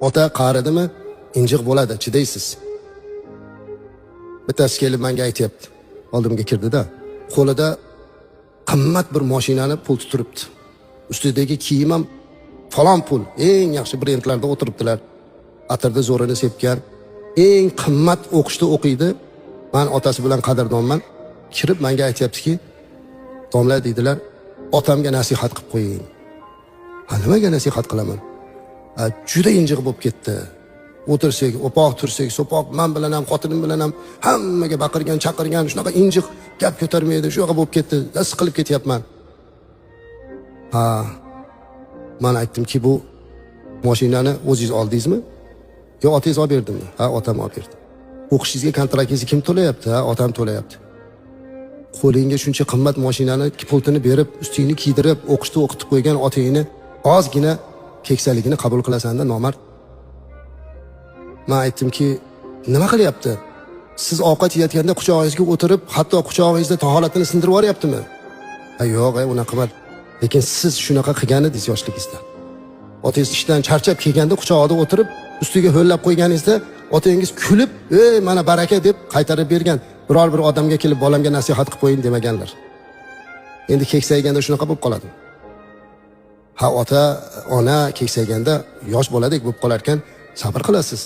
Ota qaridimi, injiq bo'ladi, chidaysiz. Bittasi kelib menga aytayapti. Oldimga kirdi-da, qo'lida qimmat bir mashinani pul turibdi. Ustidagi kiyim ham falon pul, eng yaxshi brendlarda o'tiribdilar. Atirda zo'rini sepgan, eng qimmat o'qishda o'qiydi. Men otasi bilan qadrdonman. Kirib menga aytayaptiki, "Domla deydilar, otamga nasihat qilib qo'ying." Ha, nimaga nasihat qilaman? Juda injiq bo'lib ketdi. O'tirsak, o'poq tursak, so'poq, men bilan ham, xotinim bilan ham hammaga baqirgan, chaqirgan, shunaqa injiq gap ko'tarmaydi, shunaqa bo'lib ketdi. Siqilib ketyapman. Ha, men aytdimki, bu mashinani o'zingiz oldingizmi? Yo, otangiz olib berdimi? Ha, otam olib berdi. O'qishingizga kontraktingizni kim to'layapti? Ha, otam to'layapti. Qo'lingga shuncha qimmat mashinani pultini berib, ustingni kiydirib, o'qishda o'qitib qo'ygan otangni ozgina keksaligini qabul qilasan-da, nomard. Men aytdimki, nima qilyapti? Siz ovqat yeyotganda quchog'ingizga o'tirib, hatto quchog'ingizda taholatini sindirib yuboryaptimi? Ha, yo'q, unaqa emas. Lekin siz shunaqa qilgan edingiz yoshligingizda. Otangiz ishdan charchab kelganda quchog'ida o'tirib, ustiga ho'llab qo'yganingizda otangiz kulib, "Ey, mana baraka" deb qaytarib bergan. Biror bir odamga kelib bolamga nasihat qilib qo'ying demaganlar. Endi keksayganda shunaqa bo'lib qoladi. Ha, ota, ona keksayganda yosh boladek bo'lib qolar ekan, sabr qilasiz.